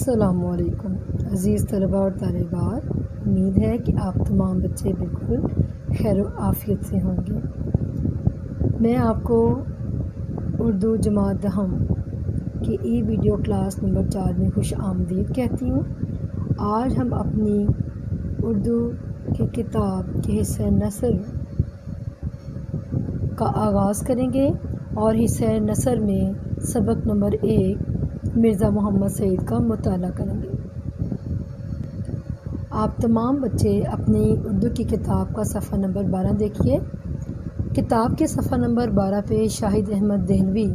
السلام علیکم عزیز طلباء اور طالبات، امید ہے کہ آپ تمام بچے بالکل خیر و عافیت سے ہوں گے۔ میں آپ کو اردو جماعت دہم کی ای ویڈیو کلاس نمبر 4 میں خوش آمدید کہتی ہوں۔ آج ہم اپنی اردو کی کتاب کے حصہ نثر کا آغاز کریں گے اور حصہ نثر میں سبق نمبر 1 مرزا محمد سعید کا مطالعہ کریں گے۔ آپ تمام بچے اپنی اردو کی کتاب کا صفحہ نمبر 12 دیکھیے۔ کتاب کے صفحہ نمبر 12 پہ شاہد احمد دہلوی،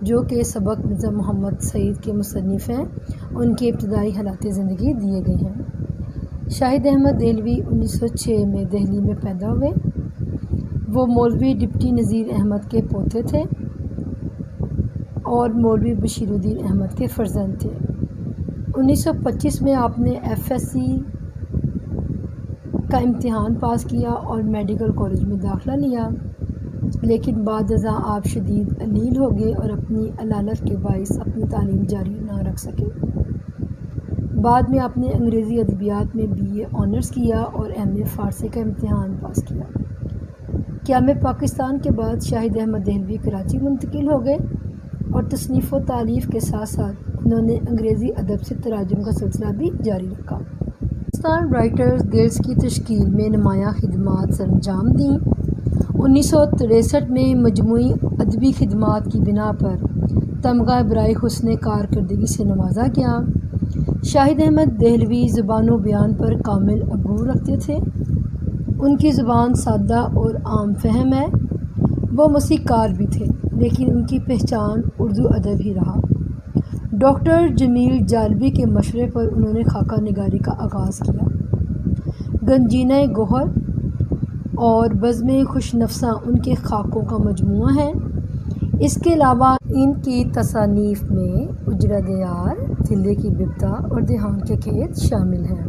جو کہ سبق مرزا محمد سعید کے مصنف ہیں، ان کے ابتدائی حالات زندگی دیے گئے ہیں۔ شاہد احمد دہلوی 1906 میں دہلی میں پیدا ہوئے۔ وہ مولوی ڈپٹی نذیر احمد کے پوتے تھے اور مولوی بشیر الدین احمد کے فرزند تھے۔ 1925 میں آپ نے FSc کا امتحان پاس کیا اور میڈیکل کالج میں داخلہ لیا، لیکن بعد ازاں آپ شدید علیل ہو گئے اور اپنی علالت کے باعث اپنی تعلیم جاری نہ رکھ سکے۔ بعد میں آپ نے انگریزی ادبیات میں BA آنرز کیا اور MA فارسی کا امتحان پاس کیا۔ قیام پاکستان کے بعد شاہد احمد دہلوی کراچی منتقل ہو گئے اور تصنیف و تالیف کے ساتھ ساتھ انہوں نے انگریزی ادب سے تراجم کا سلسلہ بھی جاری رکھا۔ پاکستان رائٹرز گلڈز کی تشکیل میں نمایاں خدمات سر انجام دیں۔ 1963 میں مجموعی ادبی خدمات کی بنا پر تمغہ برائے حسن کارکردگی سے نوازا گیا۔ شاہد احمد دہلوی زبان و بیان پر کامل عبور رکھتے تھے۔ ان کی زبان سادہ اور عام فہم ہے۔ وہ موسیقار بھی تھے، لیکن ان کی پہچان اردو ادب ہی رہا۔ ڈاکٹر جمیل جالبی کے مشورے پر انہوں نے خاکہ نگاری کا آغاز کیا۔ گنجینہ گوہر اور بزم خوش نفساں ان کے خاکوں کا مجموعہ ہے۔ اس کے علاوہ ان کی تصانیف میں اجڑا دیار، دلے کی بپتا اور دیہان کے کھیت شامل ہیں۔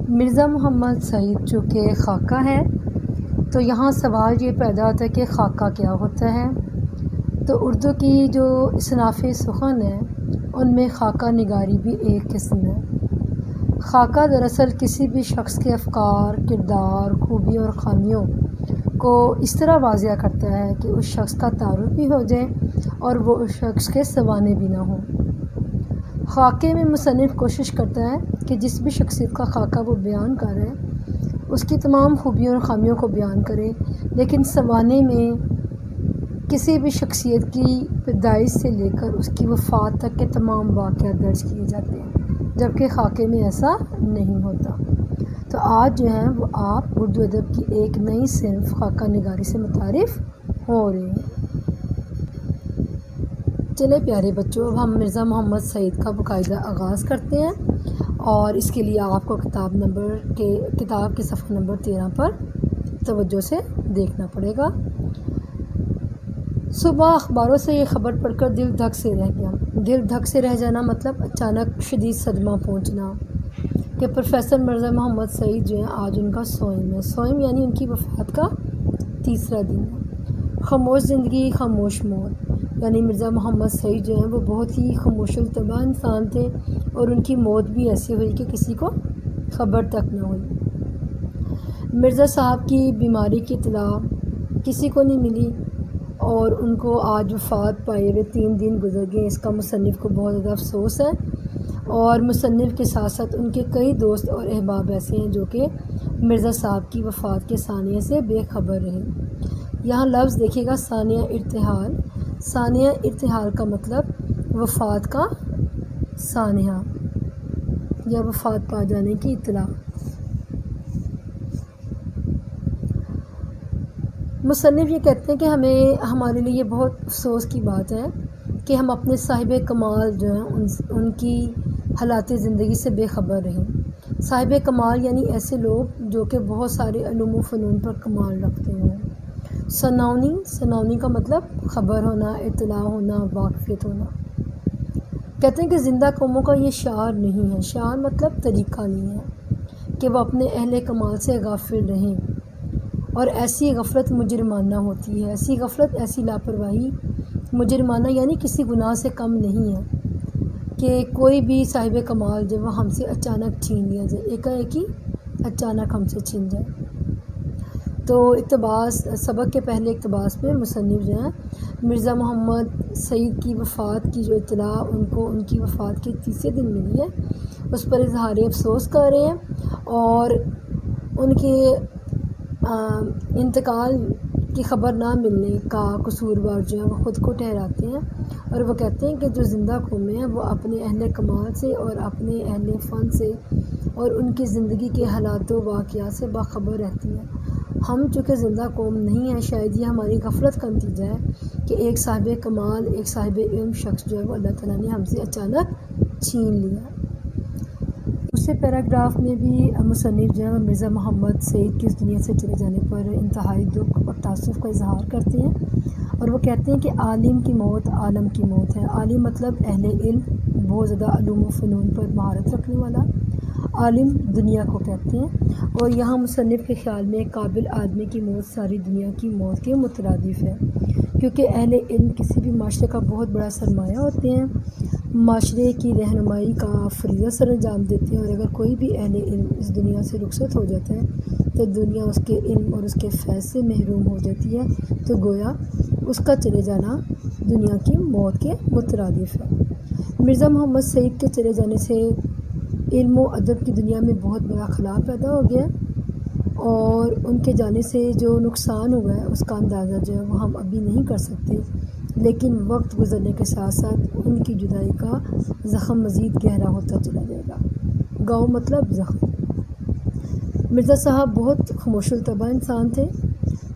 مرزا محمد سعید چونکہ خاکہ ہے تو یہاں سوال یہ پیدا ہوتا ہے کہ خاکہ کیا ہوتا ہے۔ تو اردو کی جو اصناف سخن ہیں ان میں خاکہ نگاری بھی ایک قسم ہے۔ خاکہ دراصل کسی بھی شخص کے افکار، کردار، خوبیوں اور خامیوں کو اس طرح واضح کرتا ہے کہ اس شخص کا تعارف بھی ہو جائے اور وہ اس شخص کے سوانے بھی نہ ہوں۔ خاکے میں مصنف کوشش کرتا ہے کہ جس بھی شخصیت کا خاکہ وہ بیان کر رہا ہے اس کی تمام خوبیوں اور خامیوں کو بیان کرے، لیکن سوانے میں کسی بھی شخصیت کی پیدائش سے لے کر اس کی وفات تک کے تمام واقعات درج کیے جاتے ہیں، جبکہ خاکے میں ایسا نہیں ہوتا۔ تو آج جو ہے وہ آپ اردو ادب کی ایک نئی صنف خاکہ نگاری سے متعارف ہو رہے ہیں۔ چلے پیارے بچوں، اب ہم مرزا محمد سعید کا باقاعدہ آغاز کرتے ہیں اور اس کے لیے آپ کو کتاب کے صفحہ نمبر 13 پر توجہ سے دیکھنا پڑے گا۔ صبح اخباروں سے یہ خبر پڑھ کر دل دھک سے رہ گیا۔ دل دھک سے رہ جانا مطلب اچانک شدید صدمہ پہنچنا کہ پروفیسر مرزا محمد سعید جو ہیں آج ان کا سوئم ہے۔ سوئم یعنی ان کی وفات کا تیسرا دن ہے۔ خاموش زندگی خاموش موت، یعنی مرزا محمد سعید جو ہیں وہ بہت ہی خاموش الطبع انسان تھے اور ان کی موت بھی ایسی ہوئی کہ کسی کو خبر تک نہ ہوئی۔ مرزا صاحب کی بیماری کی اطلاع کسی کو نہیں ملی اور ان کو آج وفات پائے ہوئے 3 دن گزر گئے۔ اس کا مصنف کو بہت زیادہ افسوس ہے اور مصنف کے ساتھ ساتھ ان کے کئی دوست اور احباب ایسے ہیں جو کہ مرزا صاحب کی وفات کے ثانیہ سے بے خبر رہے۔ یہاں لفظ دیکھیے گا، ثانیہ ارتحال۔ ثانیہ ارتحال کا مطلب وفات کا ثانیہ یا وفات پا جانے کی اطلاع۔ مصنف یہ کہتے ہیں کہ ہمارے لیے یہ بہت افسوس کی بات ہے کہ ہم اپنے صاحب کمال جو ہیں ان کی حالات زندگی سے بے خبر رہیں۔ صاحب کمال یعنی ایسے لوگ جو کہ بہت سارے علوم و فنون پر کمال رکھتے ہیں۔ سناونی کا مطلب خبر ہونا، اطلاع ہونا، واقفیت ہونا۔ کہتے ہیں کہ زندہ قوموں کا یہ شعار نہیں ہے۔ شعار مطلب طریقہ نہیں ہے کہ وہ اپنے اہل کمال سے غافل رہیں، اور ایسی غفلت مجرمانہ ہوتی ہے۔ ایسی غفلت، ایسی لاپرواہی مجرمانہ یعنی کسی گناہ سے کم نہیں ہے کہ کوئی بھی صاحب کمال جو وہ ہم سے اچانک چھین لیا جائے، ایک ہی اچانک ہم سے چھین جائے۔ تو اقتباس سبق کے پہلے اقتباس میں مصنف جو ہیں مرزا محمد سعید کی وفات کی جو اطلاع ان کی وفات کے تیسرے دن ملی ہے، اس پر اظہار افسوس کر رہے ہیں اور ان کے انتقال کی خبر نہ ملنے کا قصوروار جو ہے وہ خود کو ٹھہراتے ہیں، اور وہ کہتے ہیں کہ جو زندہ قومیں ہیں وہ اپنے اہل کمال سے اور اپنے اہل فن سے اور ان کی زندگی کے حالات و واقعات سے باخبر رہتی ہیں۔ ہم چونکہ زندہ قوم نہیں ہیں، شاید یہ ہماری غفلت کا نتیجہ ہے کہ ایک صاحب کمال، ایک صاحب علم شخص جو ہے وہ اللہ تعالیٰ نے ہم سے اچانک چھین لیا۔ دوسرے پیراگراف میں بھی مصنف جو ہے مرزا محمد سعید کی اس دنیا سے چلے جانے پر انتہائی دکھ اور تأسف کا اظہار کرتے ہیں، اور وہ کہتے ہیں کہ عالم کی موت عالم کی موت ہے۔ عالم مطلب اہل علم، بہت زیادہ علوم و فنون پر مہارت رکھنے والا عالم دنیا کو کہتے ہیں، اور یہاں مصنف کے خیال میں قابل آدمی کی موت ساری دنیا کی موت کے مترادف ہے، کیونکہ اہل علم کسی بھی معاشرے کا بہت بڑا سرمایہ ہوتے ہیں، معاشرے کی رہنمائی کا فریضہ سر انجام دیتے ہیں، اور اگر کوئی بھی اہل علم اس دنیا سے رخصت ہو جاتا ہے تو دنیا اس کے علم اور اس کے فیض سے محروم ہو جاتی ہے، تو گویا اس کا چلے جانا دنیا کی موت کے مترادف ہے۔ مرزا محمد سعید کے چلے جانے سے علم و ادب کی دنیا میں بہت بڑا خلا پیدا ہو گیا، اور ان کے جانے سے جو نقصان ہوا ہے اس کا اندازہ جو ہے وہ ہم ابھی نہیں کر سکتے، لیکن وقت گزرنے کے ساتھ ساتھ ان کی جدائی کا زخم مزید گہرا ہوتا چلا جائے گا۔ گاؤں مطلب زخم۔ مرزا صاحب بہت خاموش الطبع انسان تھے،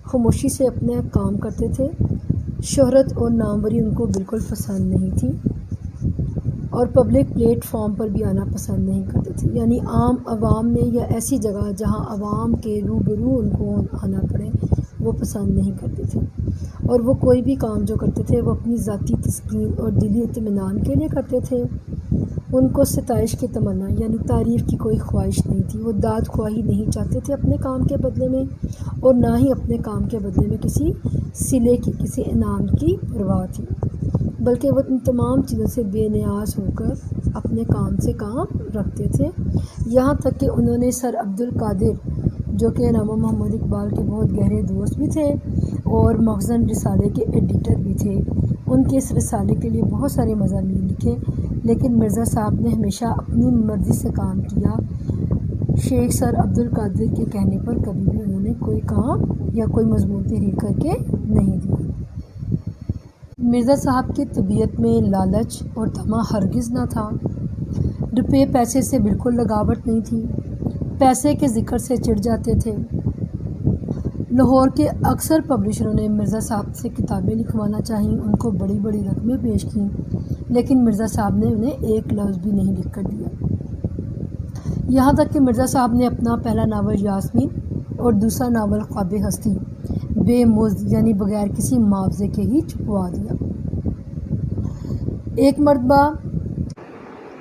خاموشی سے اپنے کام کرتے تھے، شہرت اور ناموری ان کو بالکل پسند نہیں تھی، اور پبلک پلیٹ فارم پر بھی آنا پسند نہیں کرتے تھے، یعنی عام عوام میں یا ایسی جگہ جہاں عوام کے روبرو ان کو آنا پڑے وہ پسند نہیں کرتے تھے، اور وہ کوئی بھی کام جو کرتے تھے وہ اپنی ذاتی تسکین اور دلی اطمینان کے لیے کرتے تھے۔ ان کو ستائش کی تمنا یعنی تعریف کی کوئی خواہش نہیں تھی، وہ داد خواہی نہیں چاہتے تھے اپنے کام کے بدلے میں، اور نہ ہی اپنے کام کے بدلے میں کسی صلے کی، کسی انعام کی پرواہ تھی، بلکہ وہ ان تمام چیزوں سے بے نیاز ہو کر اپنے کام سے کام رکھتے تھے، یہاں تک کہ انہوں نے سر عبدالقادر جو کہ علامہ محمد اقبال کے بہت گہرے دوست بھی تھے اور مخزن رسالے کے ایڈیٹر بھی تھے، ان کے اس رسالے کے لیے بہت سارے مضامین لکھے، لیکن مرزا صاحب نے ہمیشہ اپنی مرضی سے کام کیا، شیخ سر عبدالقادر کے کہنے پر کبھی بھی انہوں نے کوئی کام یا کوئی مضمون تحریر کر کے نہیں دیا۔ مرزا صاحب کی طبیعت میں لالچ اور طمع ہرگز نہ تھا، روپے پیسے سے بالکل لگاوٹ نہیں تھی، پیسے کے ذکر سے چڑ جاتے تھے۔ لاہور کے اکثر پبلشروں نے مرزا صاحب سے کتابیں لکھوانا چاہیم، ان کو بڑی بڑی رقمیں پیش کیں، لیکن مرزا صاحب نے انہیں ایک لفظ بھی نہیں لکھ کر دیا، یہاں تک کہ مرزا صاحب نے اپنا پہلا ناول یاسمین اور دوسرا ناول خواب ہستی بے مزد یعنی بغیر کسی معاوضے کے ہی چھپوا دیا۔ ایک مرتبہ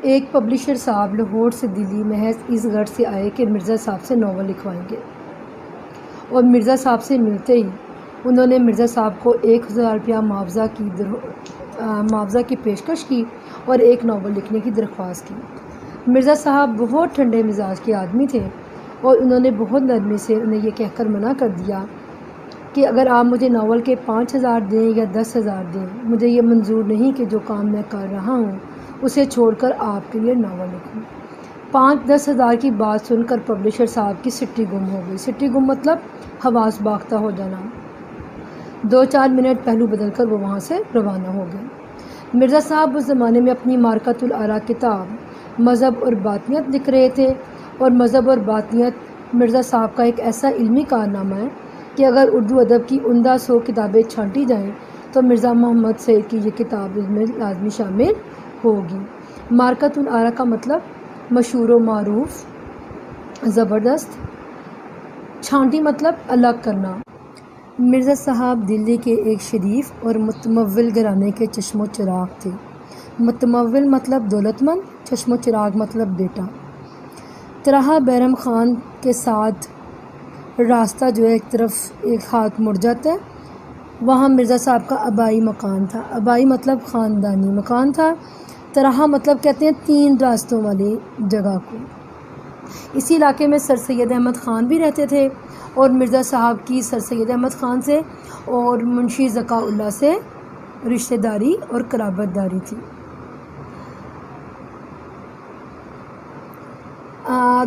ایک پبلشر صاحب لاہور سے دلی محض اس غرض سے آئے کہ مرزا صاحب سے ناول لکھوائیں گے، اور مرزا صاحب سے ملتے ہی انہوں نے مرزا صاحب کو 1000 روپیہ معاوضہ کی پیشکش کی اور ایک ناول لکھنے کی درخواست کی۔ مرزا صاحب بہت ٹھنڈے مزاج کے آدمی تھے، اور انہوں نے بہت نرمی سے انہیں یہ کہہ کر منع کر دیا کہ اگر آپ مجھے ناول کے 5000 دیں یا 10,000 دیں، مجھے یہ منظور نہیں کہ جو کام میں کر رہا ہوں اسے چھوڑ کر آپ کے لیے ناول لکھوں۔ 5-10 ہزار کی بات سن کر پبلشر صاحب کی سٹی گم ہو گئی۔ سٹی گم مطلب حواس باختہ ہو جانا۔ 2-4 منٹ پہلو بدل کر وہ وہاں سے روانہ ہو گئے۔ مرزا صاحب اس زمانے میں اپنی معرکۃ الآراء کتاب مذہب اور باطنیت لکھ رہے تھے، اور مذہب اور باطنیت مرزا صاحب کا ایک ایسا علمی کارنامہ ہے کہ اگر اردو ادب کی عمدہ 100 کتابیں چھانٹی جائیں تو مرزا محمد سعید کی یہ کتاب اس میں لازمی شامل ہوگی۔ معرکۃ الآراء کا مطلب مشہور و معروف، زبردست، چھانٹی مطلب الگ کرنا۔ مرزا صاحب دلی کے ایک شریف اور متمول گھرانے کے چشم و چراغ تھے۔ متمول مطلب دولت مند، چشم و چراغ مطلب بیٹا۔ طرح بیرم خان کے ساتھ راستہ جو ہے ایک طرف ایک ہاتھ مڑ جاتا ہے، وہاں مرزا صاحب کا آبائی مکان تھا۔ آبائی مطلب خاندانی مکان تھا۔ تراہا مطلب کہتے ہیں 3 راستوں والی جگہ کو۔ اسی علاقے میں سر سید احمد خان بھی رہتے تھے اور مرزا صاحب کی سر سید احمد خان سے اور منشی ذکاء اللہ سے رشتہ داری اور قرابت داری تھی۔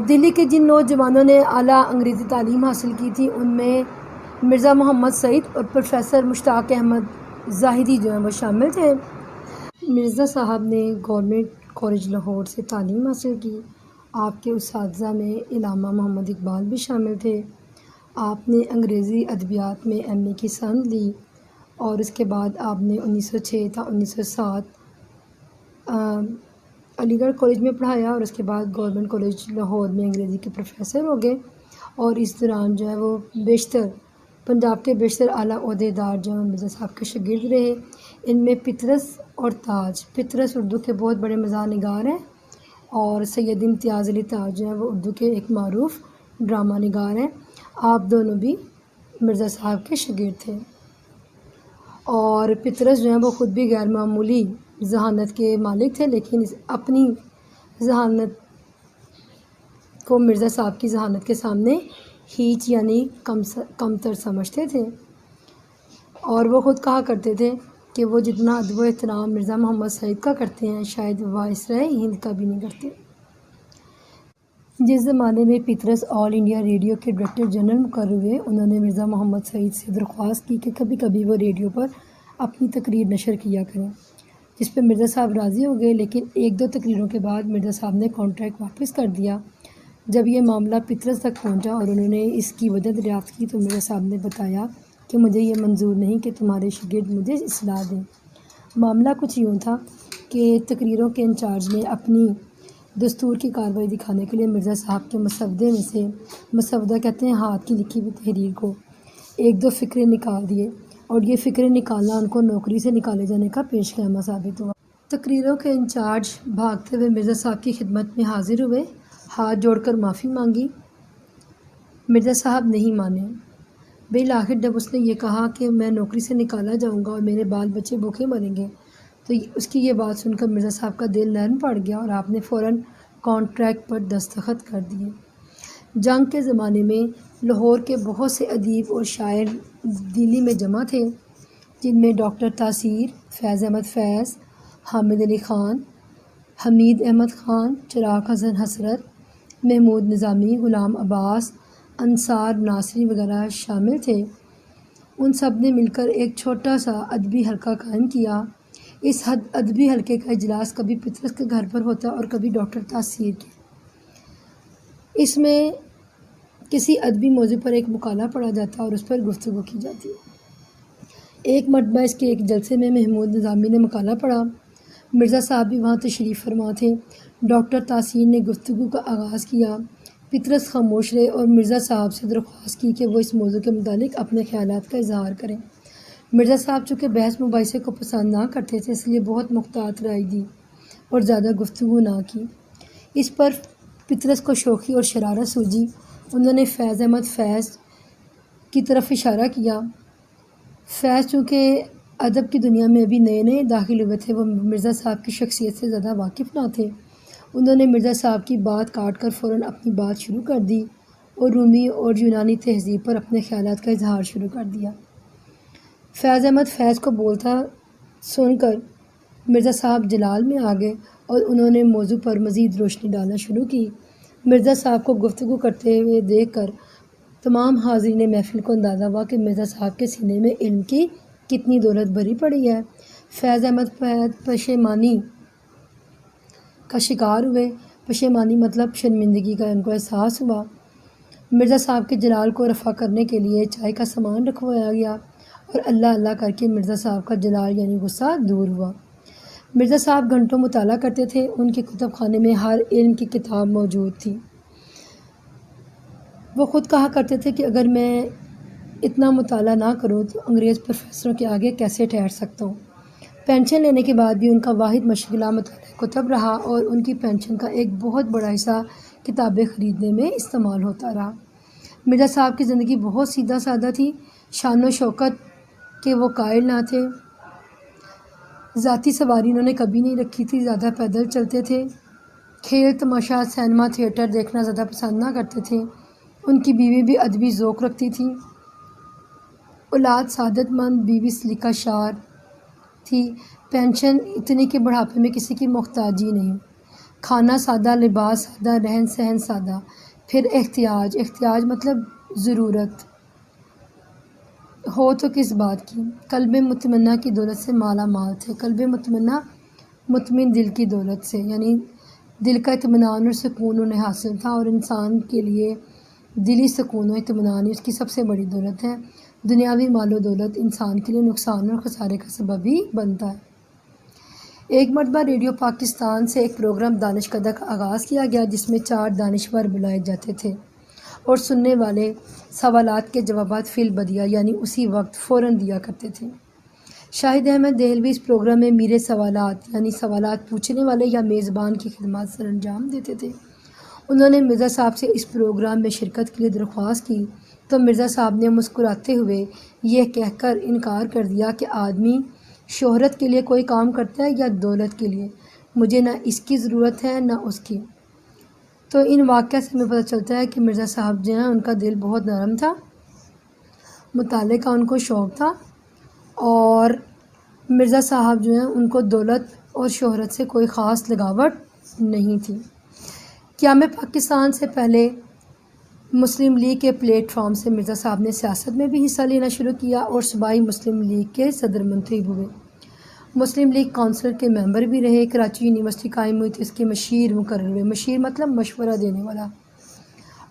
دلی کے جن نوجوانوں نے اعلیٰ انگریزی تعلیم حاصل کی تھی ان میں مرزا محمد سعید اور پروفیسر مشتاق احمد زاہدی جو ہیں وہ شامل تھے۔ مرزا صاحب نے گورنمنٹ کالج لاہور سے تعلیم حاصل کی۔ آپ کے اساتذہ میں علامہ محمد اقبال بھی شامل تھے۔ آپ نے انگریزی ادبیات میں ایم اے کی سند لی اور اس کے بعد آپ نے 1906 تا 1907 علی گڑھ کالج میں پڑھایا اور اس کے بعد گورنمنٹ کالج لاہور میں انگریزی کے پروفیسر ہو گئے اور اس دوران جو ہے وہ بیشتر پنجاب کے بیشتر اعلیٰ عہدیدار جو ہیں مرزا صاحب کے شاگرد رہے۔ ان میں پطرس اور تاج، پطرس اردو کے بہت بڑے مزاح نگار ہیں اور سید امتیاز علی تاج جو ہیں وہ اردو کے ایک معروف ڈرامہ نگار ہیں۔ آپ دونوں بھی مرزا صاحب کے شاگرد تھے اور پطرس جو ہیں وہ خود بھی غیر معمولی ذہانت کے مالک تھے، لیکن اپنی ذہانت کو مرزا صاحب کی ذہانت کے سامنے ہیچ یعنی کمتر سمجھتے تھے اور وہ خود کہا کرتے تھے کہ وہ جتنا ادب و احترام مرزا محمد سعید کا کرتے ہیں شاید وائسرائے ہند کا بھی نہیں کرتے۔ جس زمانے میں پطرس آل انڈیا ریڈیو کے ڈائریکٹر جنرل مقرر ہوئے، انہوں نے مرزا محمد سعید سے درخواست کی کہ کبھی کبھی وہ ریڈیو پر اپنی تقریر نشر کیا کریں، جس پہ مرزا صاحب راضی ہو گئے، لیکن 1-2 تقریروں کے بعد مرزا صاحب نے کانٹریکٹ واپس کر دیا۔ جب یہ معاملہ پطرس تک پہنچا اور انہوں نے اس کی وجہ دریافت کی تو مرزا صاحب نے بتایا کہ مجھے یہ منظور نہیں کہ تمہارے شاگرد مجھے اصلاح دیں۔ معاملہ کچھ یوں تھا کہ تقریروں کے انچارج نے اپنی دستور کی کارروائی دکھانے کے لیے مرزا صاحب کے مسودے میں سے، مسودہ کہتے ہیں ہاتھ کی لکھی ہوئی تحریر کو، 1-2 فقرے نکال دیے اور یہ فقرے نکالنا ان کو نوکری سے نکالے جانے کا پیش خیمہ ثابت ہوا۔ تقریروں کے انچارج بھاگتے ہوئے مرزا صاحب کی خدمت میں حاضر ہوئے، ہاتھ جوڑ کر معافی مانگی۔ مرزا صاحب نہیں مانے۔ بالآخر جب اس نے یہ کہا کہ میں نوکری سے نکالا جاؤں گا اور میرے بال بچے بھوکے مریں گے تو اس کی یہ بات سن کر مرزا صاحب کا دل نرم پڑ گیا اور آپ نے فوراً کانٹریکٹ پر دستخط کر دیے۔ جنگ کے زمانے میں لاہور کے بہت سے ادیب اور شاعر دلی میں جمع تھے، جن میں ڈاکٹر تاثیر، فیض احمد فیض، حامد علی خان، حمید احمد خان، چراغ حسن حسرت، محمود نظامی، غلام عباس، انصار ناصری وغیرہ شامل تھے۔ ان سب نے مل کر ایک چھوٹا سا ادبی حلقہ قائم کیا۔ اس ادبی حلقے کا اجلاس کبھی پطرس کے گھر پر ہوتا اور کبھی ڈاکٹر تاثیر کے۔ اس میں کسی ادبی موضوع پر ایک مقالہ پڑھا جاتا اور اس پر گفتگو کی جاتی۔ ایک مرتبہ اس کے ایک جلسے میں محمود نظامی نے مقالہ پڑھا، مرزا صاحب بھی وہاں تشریف فرما تھے۔ ڈاکٹر تاثیر نے گفتگو کا آغاز کیا، پطرس خاموش رہے اور مرزا صاحب سے درخواست کی کہ وہ اس موضوع کے متعلق اپنے خیالات کا اظہار کریں۔ مرزا صاحب چونکہ بحث مباحثے کو پسند نہ کرتے تھے اس لیے بہت محتاط رائے دی اور زیادہ گفتگو نہ کی۔ اس پر پطرس کو شوخی اور شرارت سوجی۔ انہوں نے فیض احمد فیض کی طرف اشارہ کیا۔ فیض چونکہ ادب کی دنیا میں ابھی نئے نئے داخل ہوئے تھے، وہ مرزا صاحب کی شخصیت سے زیادہ واقف نہ تھے۔ انہوں نے مرزا صاحب کی بات کاٹ کر فوراً اپنی بات شروع کر دی اور رومی اور یونانی تہذیب پر اپنے خیالات کا اظہار شروع کر دیا۔ فیض احمد فیض کو بولتا سن کر مرزا صاحب جلال میں آ گئے اور انہوں نے موضوع پر مزید روشنی ڈالنا شروع کی۔ مرزا صاحب کو گفتگو کرتے ہوئے دیکھ کر تمام حاضرین محفل کو اندازہ ہوا کہ مرزا صاحب کے سینے میں علم کی کتنی دولت بھری پڑی ہے۔ فیض احمد فیض پشیمانی کا شکار ہوئے۔ پشیمانی مطلب شرمندگی کا ان کو احساس ہوا۔ مرزا صاحب کے جلال کو رفع کرنے کے لیے چائے کا سامان رکھوایا گیا اور اللہ اللہ کر کے مرزا صاحب کا جلال یعنی غصہ دور ہوا۔ مرزا صاحب گھنٹوں مطالعہ کرتے تھے، ان کے کتب خانے میں ہر علم کی کتاب موجود تھی۔ وہ خود کہا کرتے تھے کہ اگر میں اتنا مطالعہ نہ کروں تو انگریز پروفیسروں کے آگے کیسے ٹھہر سکتا ہوں۔ پینشن لینے کے بعد بھی ان کا واحد مشغلہ مطالعہ کتب رہا اور ان کی پینشن کا ایک بہت بڑا حصہ کتابیں خریدنے میں استعمال ہوتا رہا۔ مرزا صاحب کی زندگی بہت سیدھا سادہ تھی۔ شان و شوکت کہ وہ قائل نہ تھے، ذاتی سواری انہوں نے کبھی نہیں رکھی تھی، زیادہ پیدل چلتے تھے، کھیل تماشا سینما تھیٹر دیکھنا زیادہ پسند نہ کرتے تھے، ان کی بیوی بھی ادبی ذوق رکھتی تھی، اولاد سعادت مند، بیوی سلیقہ شعر تھی، پینشن اتنی کہ بڑھاپے میں کسی کی محتاجی نہیں، کھانا سادہ، لباس سادہ، رہن سہن سادہ، پھر احتیاج مطلب ضرورت ہو تو کس بات کی، قلب مطمئنہ کی دولت سے مالا مال تھے، قلب مطمئنہ مطمئن دل کی دولت سے، یعنی دل کا اطمینان اور سکون انہیں حاصل تھا، اور انسان کے لیے دلی سکون و اطمینان اس کی سب سے بڑی دولت ہے۔ دنیاوی مال و دولت انسان کے لیے نقصان اور خسارے کا سبب ہی بنتا ہے۔ ایک مرتبہ ریڈیو پاکستان سے ایک پروگرام دانش کدہ کا آغاز کیا گیا، جس میں 4 دانشور بلائے جاتے تھے اور سننے والے سوالات کے جوابات فی البدیہہ یعنی اسی وقت فوراً دیا کرتے تھے۔ شاہد احمد دہلوی اس پروگرام میں میرے سوالات یعنی سوالات پوچھنے والے یا میزبان کی خدمات سر انجام دیتے تھے۔ انہوں نے مرزا صاحب سے اس پروگرام میں شرکت کے لیے درخواست کی تو مرزا صاحب نے مسکراتے ہوئے یہ کہہ کر انکار کر دیا کہ آدمی شہرت کے لیے کوئی کام کرتا ہے یا دولت کے لیے، مجھے نہ اس کی ضرورت ہے نہ اس کی۔ تو ان واقعہ سے ہمیں پتہ چلتا ہے کہ مرزا صاحب جو ہیں ان کا دل بہت نرم تھا، مطالعے کا ان کو شوق تھا، اور مرزا صاحب جو ہیں ان کو دولت اور شہرت سے کوئی خاص لگاوٹ نہیں تھی۔ قیام پاکستان سے پہلے مسلم لیگ کے پلیٹ فارم سے مرزا صاحب نے سیاست میں بھی حصہ لینا شروع کیا اور صوبائی مسلم لیگ کے صدر منتخب ہوئے، مسلم لیگ کونسل کے ممبر بھی رہے، کراچی یونیورسٹی قائم ہوئی تو اس کے مشیر مقرر ہوئے، مشیر مطلب مشورہ دینے والا،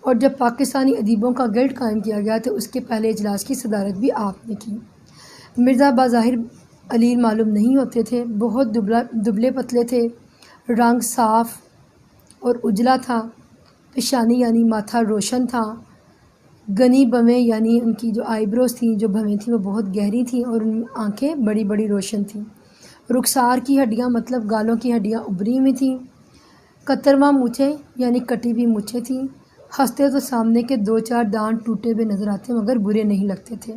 اور جب پاکستانی ادیبوں کا گلڈ قائم کیا گیا تو اس کے پہلے اجلاس کی صدارت بھی آپ نے کی۔ مرزا بظاہر علیل معلوم نہیں ہوتے تھے، بہت دبلے پتلے تھے، رنگ صاف اور اجلا تھا، پیشانی یعنی ماتھا روشن تھا، گنی بویں یعنی ان کی جو آئی بروز تھیں، جو بویں تھیں وہ بہت گہری تھیں اور ان آنکھیں بڑی بڑی روشن تھیں، رخسار کی ہڈیاں مطلب گالوں کی ہڈیاں ابری ہوئی تھیں، کترواں مونچھیں یعنی کٹی ہوئی مونچھیں تھیں، ہنستے تو سامنے کے 2-4 دانت ٹوٹے ہوئے نظر آتے مگر برے نہیں لگتے تھے،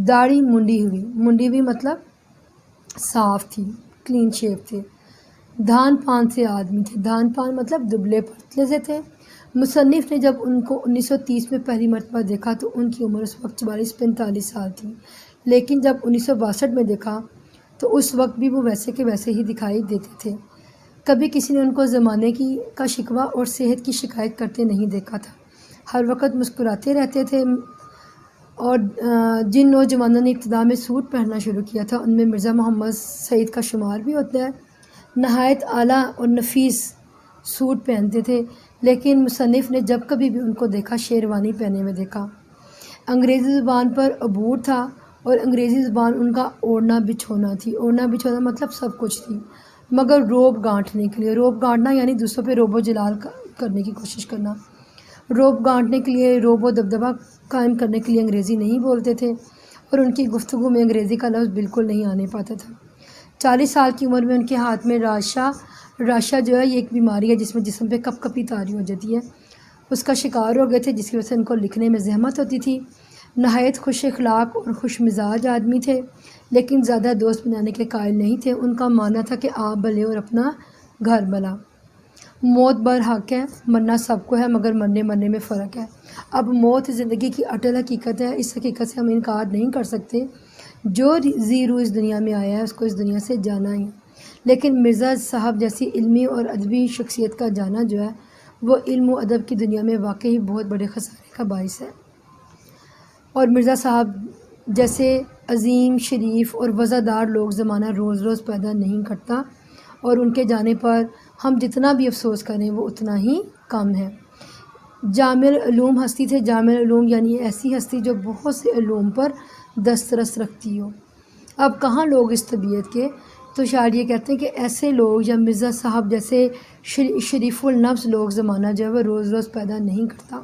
داڑھی منڈی ہوئی مطلب صاف تھی، کلین شیپ تھے، دھان پان سے آدمی تھے، دھان پان مطلب دبلے پتلے سے تھے۔ مصنف نے جب ان کو 1930 میں پہلی مرتبہ دیکھا تو ان کی عمر اس وقت 44-45 سال تھی، لیکن جب 1962 میں دیکھا تو اس وقت بھی وہ ویسے کے ویسے ہی دکھائی دیتے تھے، کبھی کسی نے ان کو زمانے کا شکوہ اور صحت کی شکایت کرتے نہیں دیکھا تھا، ہر وقت مسکراتے رہتے تھے، اور جن نوجوانوں نے ابتدا میں سوٹ پہننا شروع کیا تھا ان میں مرزا محمد سعید کا شمار بھی ہوتا ہے، نہایت اعلیٰ اور نفیس سوٹ پہنتے تھے، لیکن مصنف نے جب کبھی بھی ان کو دیکھا شیروانی پہنے ہوئے دیکھا، انگریزی زبان پر عبور تھا اور انگریزی زبان ان کا اوڑھنا بچھونا تھی، اوڑھنا بچھونا مطلب سب کچھ تھی، مگر روب گانٹنے کے لیے، روب گانٹنا یعنی دوسروں پہ روب و جلال کرنے کی کوشش کرنا، روب گانٹنے کے لیے، روب و دبدبہ قائم کرنے کے لیے انگریزی نہیں بولتے تھے، اور ان کی گفتگو میں انگریزی کا لفظ بالکل نہیں آنے پاتا تھا۔ 40 سال کی عمر میں ان کے ہاتھ میں راشا جو ہے یہ ایک بیماری ہے جس میں جسم پہ کپ کپی طاری ہو جاتی ہے، اس کا شکار ہو گئے تھے، جس کی وجہ سے ان کو لکھنے میں زحمت ہوتی تھی۔ نہایت خوش اخلاق اور خوش مزاج آدمی تھے، لیکن زیادہ دوست بنانے کے قائل نہیں تھے، ان کا ماننا تھا کہ آپ بھلے اور اپنا گھر بھلا، موت برحق ہے، مرنا سب کو ہے مگر مرنے میں فرق ہے۔ اب موت زندگی کی اٹل حقیقت ہے، اس حقیقت سے ہم انکار نہیں کر سکتے، جو روح اس دنیا میں آیا ہے اس کو اس دنیا سے جانا ہی، لیکن مرزا صاحب جیسی علمی اور ادبی شخصیت کا جانا جو ہے وہ علم و ادب کی دنیا میں واقعی بہت بڑے خسارے کا باعث ہے، اور مرزا صاحب جیسے عظیم، شریف اور وزادار لوگ زمانہ روز روز پیدا نہیں کرتا، اور ان کے جانے پر ہم جتنا بھی افسوس کریں وہ اتنا ہی کم ہے۔ جامع العلوم ہستی تھے، جامع العلوم یعنی ایسی ہستی جو بہت سے علوم پر دسترس رکھتی ہو۔ اب کہاں لوگ اس طبیعت کے، تو شاعر یہ کہتے ہیں کہ ایسے لوگ یا مرزا صاحب جیسے شریف النفس لوگ زمانہ جو ہے وہ روز روز پیدا نہیں کرتا۔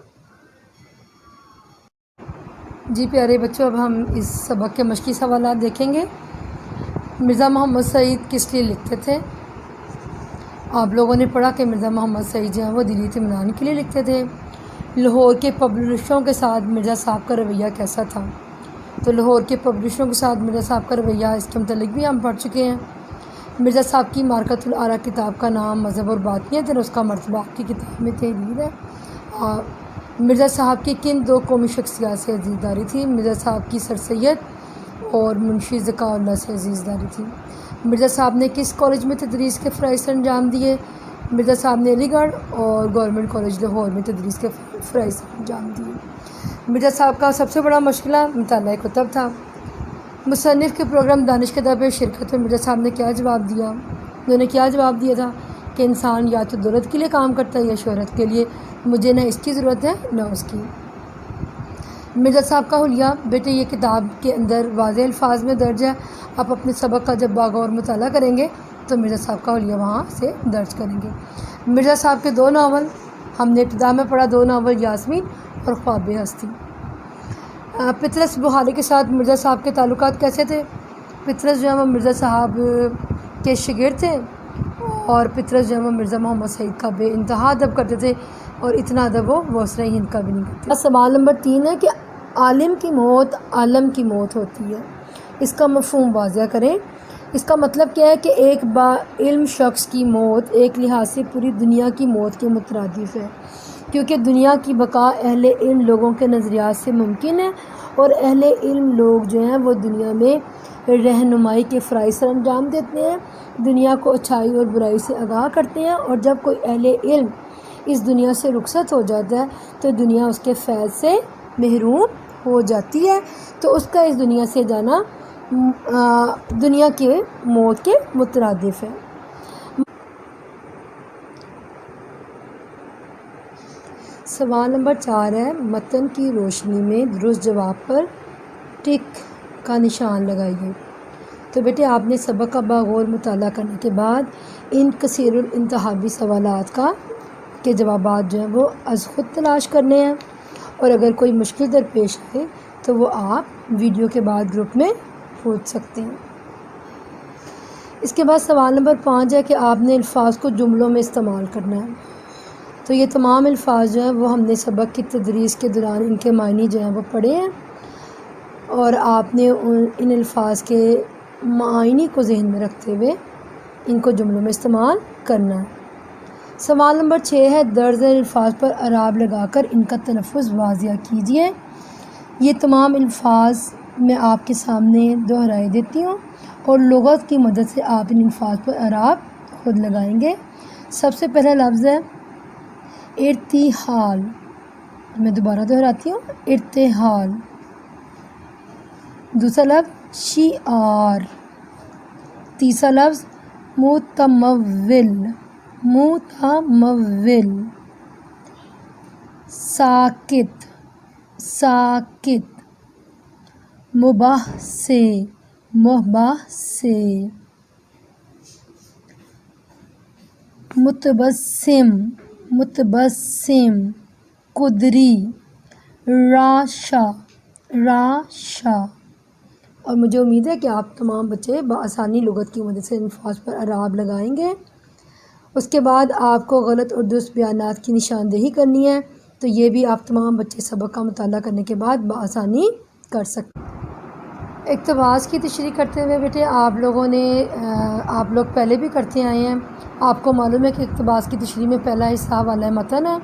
جی پیارے بچوں، اب ہم اس سبق کے مشقی سوالات دیکھیں گے۔ مرزا محمد سعید کس لیے لکھتے تھے؟ آپ لوگوں نے پڑھا کہ مرزا محمد سعید جو ہیں وہ دلی اطمینان کے لیے لکھتے تھے۔ لاہور کے پبلشروں کے ساتھ مرزا صاحب کا رویہ کیسا تھا؟ تو لاہور کے پبلشروں کے ساتھ مرزا صاحب کا رویہ اس کے متعلق بھی ہم پڑھ چکے ہیں۔ مرزا صاحب کی معرکۃ الآراء کتاب کا نام مذہب اور باطنیت اور اس کا مرتبہ آپ کی کتاب میں تحریر ہے۔ مرزا صاحب کی کن دو قومی شخصیات سے عزیزداری تھی؟ مرزا صاحب کی سر سید اور منشی ذکاء اللہ سے عزیزداری تھی۔ مرزا صاحب نے کس کالج میں تدریس کے فرائض سر انجام دیے؟ مرزا صاحب نے علی گڑھ اور گورنمنٹ کالج لاہور میں تدریس کے فرائض سر انجام دیے۔ مرزا صاحب کا سب سے بڑا مشغلہ مطالعہ کتب تھا۔ مصنف کے پروگرام دانش کدہ پہ شرکت میں مرزا صاحب نے کیا جواب دیا؟ انہوں نے کیا جواب دیا تھا کہ انسان یا تو دولت کے لیے کام کرتا ہے یا شہرت کے لیے، مجھے نہ اس کی ضرورت ہے نہ اس کی۔ مرزا صاحب کا حلیہ، بیٹے یہ کتاب کے اندر واضح الفاظ میں درج ہے، آپ اپنے سبق کا جب باغور مطالعہ کریں گے تو مرزا صاحب کا حلیہ وہاں سے درج کریں گے۔ مرزا صاحب کے دو ناول، ہم نے ابتدا میں پڑھا دو ناول یاسمین اور خواب ہستی۔ پطرس بخاری کے ساتھ مرزا صاحب کے تعلقات کیسے تھے؟ پطرس جو ہے وہ مرزا صاحب کے شاگرد تھے، اور پطرس جو ہے وہ مرزا محمد سعید کا بے انتہا ادب کرتے تھے، اور اتنا ادب وہ وسرہ ہند کا بھی نہیں کرتے۔ سوال نمبر 3 ہے کہ عالم کی موت عالم کی موت ہوتی ہے، اس کا مفہوم واضح کریں۔ اس کا مطلب کیا ہے کہ ایک با علم شخص کی موت ایک لحاظ سے پوری دنیا کی موت کے مترادف ہے، کیونکہ دنیا کی بقا اہل علم لوگوں کے نظریات سے ممکن ہے، اور اہل علم لوگ جو ہیں وہ دنیا میں رہنمائی کے فرائض سر انجام دیتے ہیں، دنیا کو اچھائی اور برائی سے آگاہ کرتے ہیں، اور جب کوئی اہل علم اس دنیا سے رخصت ہو جاتا ہے تو دنیا اس کے فیض سے محروم ہو جاتی ہے، تو اس کا اس دنیا سے جانا دنیا کی موت کے مترادف ہے۔ سوال نمبر 4 ہے، متن کی روشنی میں درست جواب پر ٹک کا نشان لگائیے۔ تو بیٹے آپ نے سبق کا باغور مطالعہ کرنے کے بعد ان کثیر الانتہابی سوالات کے جوابات جو ہیں وہ از خود تلاش کرنے ہیں، اور اگر کوئی مشکل درپیش آئے تو وہ آپ ویڈیو کے بعد گروپ میں پوچھ سکتے ہیں۔ اس کے بعد سوال نمبر 5 ہے کہ آپ نے الفاظ کو جملوں میں استعمال کرنا ہے۔ تو یہ تمام الفاظ جو ہیں وہ ہم نے سبق کی تدریس کے دوران ان کے معنی جو ہیں وہ پڑھے ہیں، اور آپ نے ان الفاظ کے معنی کو ذہن میں رکھتے ہوئے ان کو جملوں میں استعمال کرنا ہے۔ سوال نمبر 6 ہے، درج ذیل الفاظ پر اعراب لگا کر ان کا تلفظ واضح کیجیے۔ یہ تمام الفاظ میں آپ کے سامنے دہرائے دیتی ہوں، اور لغت کی مدد سے آپ ان الفاظ پر اعراب خود لگائیں گے۔ سب سے پہلا لفظ ہے ارتحال، میں دوبارہ دہراتی ہوں، ارتحال۔ دوسرا لفظ شعار، تیسرا لفظ متمول، متمول۔ ساکت، ساکت۔ مباحثے، مباحثے۔ متبسم، متبسم۔ قدری، راشا، راشا۔ اور مجھے امید ہے کہ آپ تمام بچے بآسانی لغت کی مدد سے الفاظ پر اعراب لگائیں گے۔ اس کے بعد آپ کو غلط اور درست بیانات کی نشاندہی کرنی ہے، تو یہ بھی آپ تمام بچے سبق کا مطالعہ کرنے کے بعد بآسانی کر سکتے ہیں۔ اقتباس کی تشریح کرتے ہوئے بیٹے آپ لوگ پہلے بھی کرتے آئے ہیں، آپ کو معلوم ہے کہ اقتباس کی تشریح میں پہلا حصہ حوالہ متن ہے۔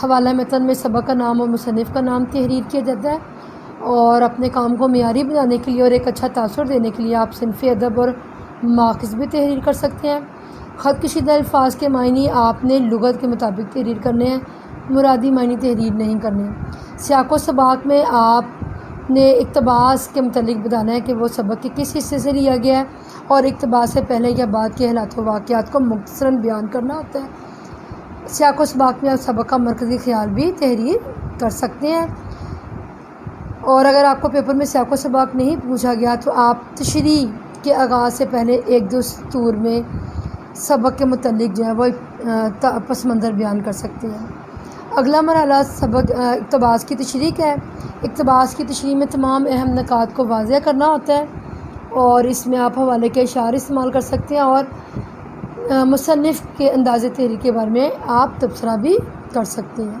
حوالہ متن میں سبق کا نام اور مصنف کا نام تحریر کیا جاتا ہے، اور اپنے کام کو معیاری بنانے کے لیے اور ایک اچھا تاثر دینے کے لیے آپ صنف ادب اور ماخذ بھی تحریر کر سکتے ہیں۔ خط کشیدہ الفاظ کے معنی آپ نے لغت کے مطابق تحریر کرنے ہیں، مرادی معنی تحریر نہیں کرنے۔ سیاق و سباق میں آپ نے اقتباس کے متعلق بتانا ہے کہ وہ سبق کے کس حصے سے لیا گیا ہے، اور اقتباس سے پہلے یا بعد کے حالات و واقعات کو مختصراً بیان کرنا ہوتا ہے۔ سیاق و سباق میں آپ سبق کا مرکزی خیال بھی تحریر کر سکتے ہیں، اور اگر آپ کو پیپر میں سیاق و سباق نہیں پوچھا گیا تو آپ تشریح کے آغاز سے پہلے ایک دو سطور میں سبق کے متعلق جو ہے وہ پس منظر بیان کر سکتے ہیں۔ اگلا مرحلہ اقتباس کی تشریح کا ہے۔ اقتباس کی تشریح میں تمام اہم نکات کو واضح کرنا ہوتا ہے، اور اس میں آپ حوالے کے اشعار استعمال کر سکتے ہیں، اور مصنف کے انداز تحریر کے بارے میں آپ تبصرہ بھی کر سکتے ہیں۔